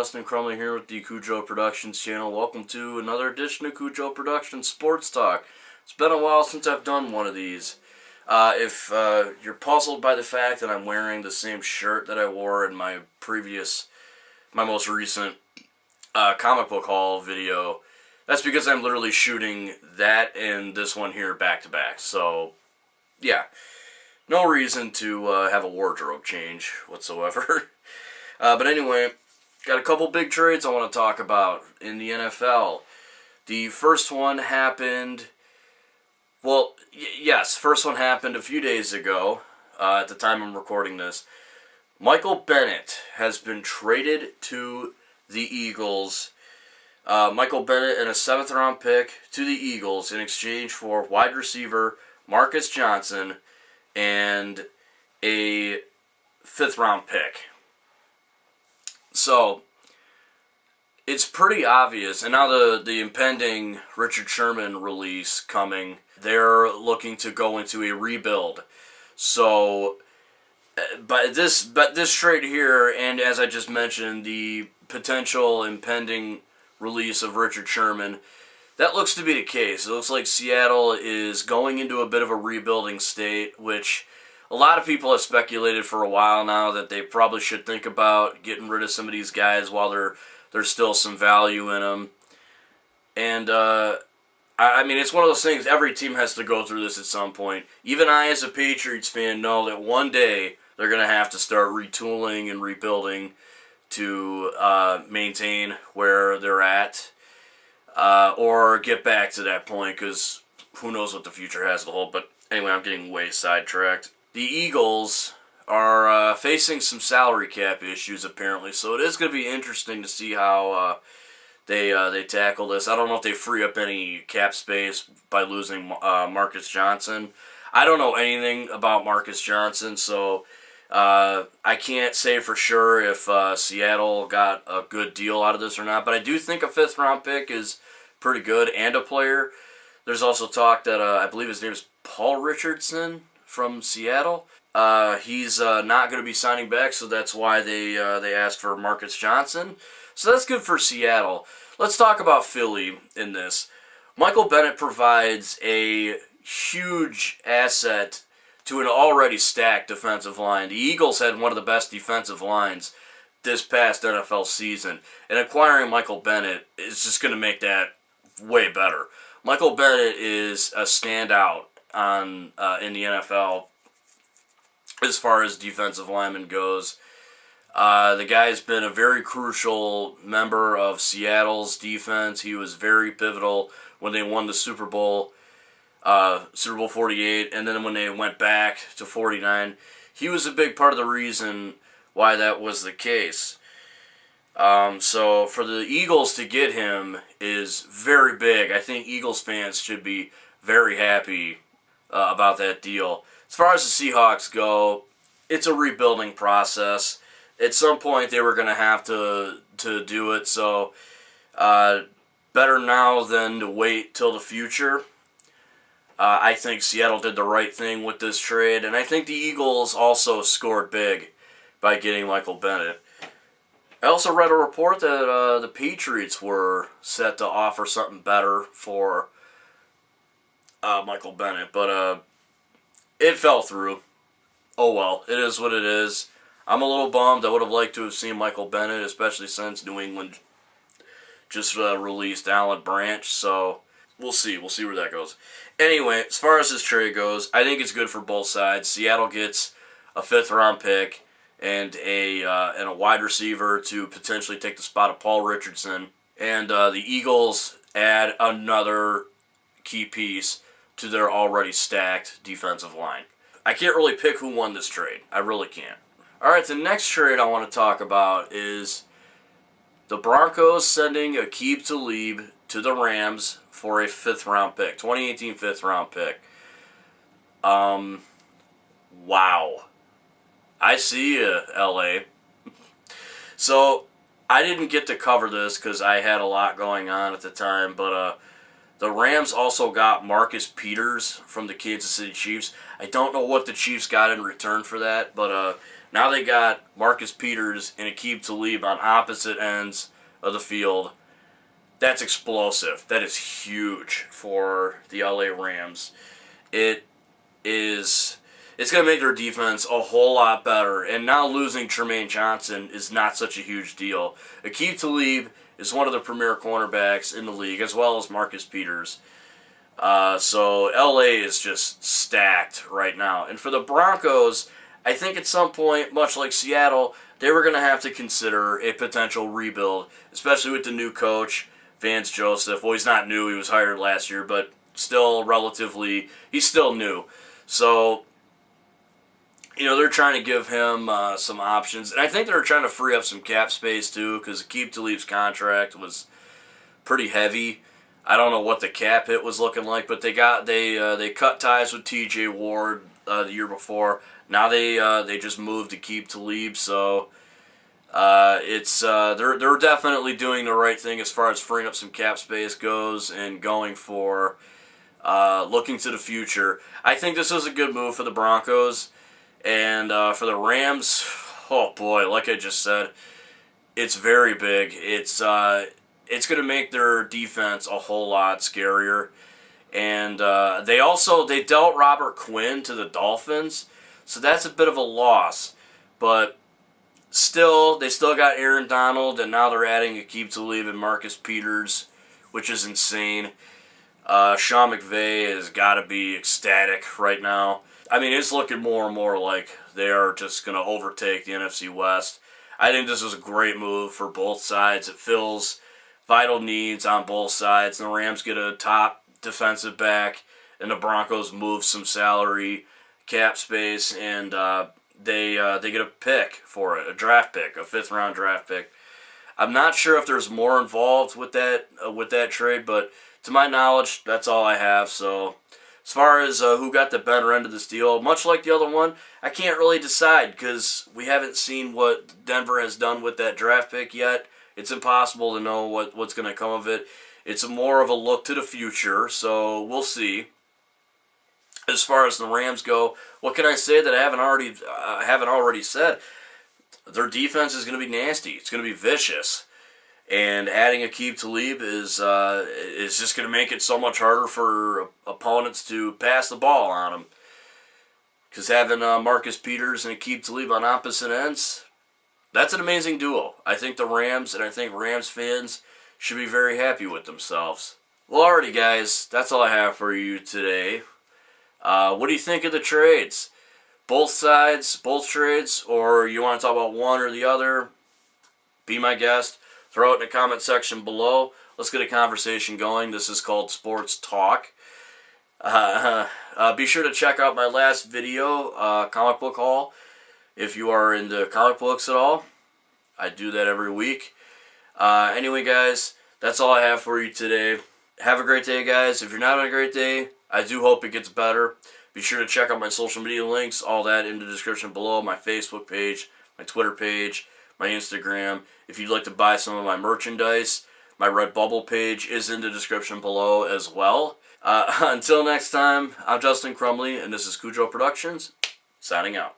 Dustin Crumley here with the Cujo Productions channel. Welcome to another edition of Cujo Productions Sports Talk. It's been a while since I've done one of these. If you're puzzled by the fact that I'm wearing the same shirt that I wore in my most recent comic book haul video, that's because I'm literally shooting that and this one here back to back. So, yeah. No reason to have a wardrobe change whatsoever. But anyway, got a couple big trades I want to talk about in the NFL. The first one happened, first one happened a few days ago, at the time I'm recording this. Michael Bennett has been traded to the Eagles. Michael Bennett and a 7th round pick to the Eagles in exchange for wide receiver Marcus Johnson and a 5th round pick. So, it's pretty obvious, and now the impending Richard Sherman release coming, they're looking to go into a rebuild. So, but this trade here, and as I just mentioned, the potential impending release of Richard Sherman, that looks to be the case. It looks like Seattle is going into a bit of a rebuilding state, which a lot of people have speculated for a while now that they probably should think about getting rid of some of these guys while there's still some value in them. And, I mean, it's one of those things, every team has to go through this at some point. Even I, as a Patriots fan, know that one day they're going to have to start retooling and rebuilding to maintain where they're at. Or get back to that point, because who knows what the future has to hold. But anyway, I'm getting way sidetracked. The Eagles are facing some salary cap issues, apparently, so it is going to be interesting to see how they tackle this. I don't know if they free up any cap space by losing Marcus Johnson. I don't know anything about Marcus Johnson, so I can't say for sure if Seattle got a good deal out of this or not, but I do think a 5th round pick is pretty good, and a player. There's also talk that I believe his name is Paul Richardson from Seattle. He's not going to be signing back, so that's why they asked for Marcus Johnson. So that's good for Seattle. Let's talk about Philly in this. Michael Bennett provides a huge asset to an already stacked defensive line. The Eagles had one of the best defensive lines this past NFL season, and acquiring Michael Bennett is just going to make that way better. Michael Bennett is a standout in the NFL as far as defensive lineman goes. The guy's been a very crucial member of Seattle's defense. He was very pivotal when they won the Super Bowl 48, and then when they went back to 49, he was a big part of the reason why that was the case. So for the Eagles to get him is very big. I think Eagles fans should be very happy about that deal. As far as the Seahawks go, it's a rebuilding process. At some point they were going to have to do it, so better now than to wait till the future. I think Seattle did the right thing with this trade, and I think the Eagles also scored big by getting Michael Bennett. I also read a report that the Patriots were set to offer something better for Michael Bennett, but it fell through. Oh well, it is what it is. I'm a little bummed. I would have liked to have seen Michael Bennett, especially since New England just released Alan Branch, so we'll see. We'll see where that goes. Anyway, as far as this trade goes, I think it's good for both sides. Seattle gets a 5th round pick and a wide receiver to potentially take the spot of Paul Richardson. And the Eagles add another key piece to their already stacked defensive line. I can't really pick who won this trade. I really can't. Alright, the next trade I want to talk about is the Broncos sending Aqib Talib to the Rams for a 5th round pick. 2018 5th round pick. Wow. I see you, LA. So, I didn't get to cover this because I had a lot going on at the time, but the Rams also got Marcus Peters from the Kansas City Chiefs. I don't know what the Chiefs got in return for that, but Now they got Marcus Peters and Aqib Talib on opposite ends of the field. That's explosive. That is huge for the LA Rams. It is. It's going to make their defense a whole lot better. And now losing Tremaine Johnson is not such a huge deal. Aqib Talib is one of the premier cornerbacks in the league, as well as Marcus Peters. So LA is just stacked right now. And for the Broncos, I think at some point, much like Seattle, they were going to have to consider a potential rebuild, especially with the new coach, Vance Joseph. Well, he's not new. He was hired last year, but still relatively, he's still new. So, you know, they're trying to give him some options. And I think they're trying to free up some cap space, too, because Aqib Talib's contract was pretty heavy. I don't know what the cap hit was looking like, but they cut ties with T.J. Ward the year before. Now they just moved Aqib Talib, so they're definitely doing the right thing as far as freeing up some cap space goes and going for looking to the future. I think this was a good move for the Broncos, and for the Rams. Oh boy, like I just said, it's very big. It's going to make their defense a whole lot scarier. And they dealt Robert Quinn to the Dolphins, so that's a bit of a loss. But still, they still got Aaron Donald, and now they're adding Aqib Talib and Marcus Peters, which is insane. Sean McVay has got to be ecstatic right now. I mean, it's looking more and more like they are just going to overtake the NFC West. I think this is a great move for both sides. It fills vital needs on both sides. The Rams get a top defensive back, and the Broncos move some salary cap space, and they get a pick for it, a draft pick, a 5th-round draft pick. I'm not sure if there's more involved with that trade, but to my knowledge, that's all I have. So as far as who got the better end of this deal, much like the other one, I can't really decide because we haven't seen what Denver has done with that draft pick yet. It's impossible to know what's going to come of it. It's more of a look to the future, so we'll see. As far as the Rams go, what can I say that I haven't already said? Their defense is going to be nasty. It's going to be vicious. And adding Aqib Talib is just going to make it so much harder for opponents to pass the ball on them. Because having Marcus Peters and Aqib Talib on opposite ends, that's an amazing duo. I think the Rams and I think Rams fans should be very happy with themselves. Well, alrighty, guys, that's all I have for you today. What do you think of the trades? Both sides, both trades, or you want to talk about one or the other? Be my guest. Throw it in the comment section below. Let's get a conversation going. This is called Sports Talk. Be sure to check out my last video, comic book haul, if you are into comic books at all. I do that every week. Anyway, guys, that's all I have for you today. Have a great day, guys. If you're not having a great day, I do hope it gets better. Be sure to check out my social media links, all that in the description below, my Facebook page, my Twitter page, my Instagram. If you'd like to buy some of my merchandise, my Redbubble page is in the description below as well. Until next time, I'm Justin Crumley, and this is Cujo Productions, signing out.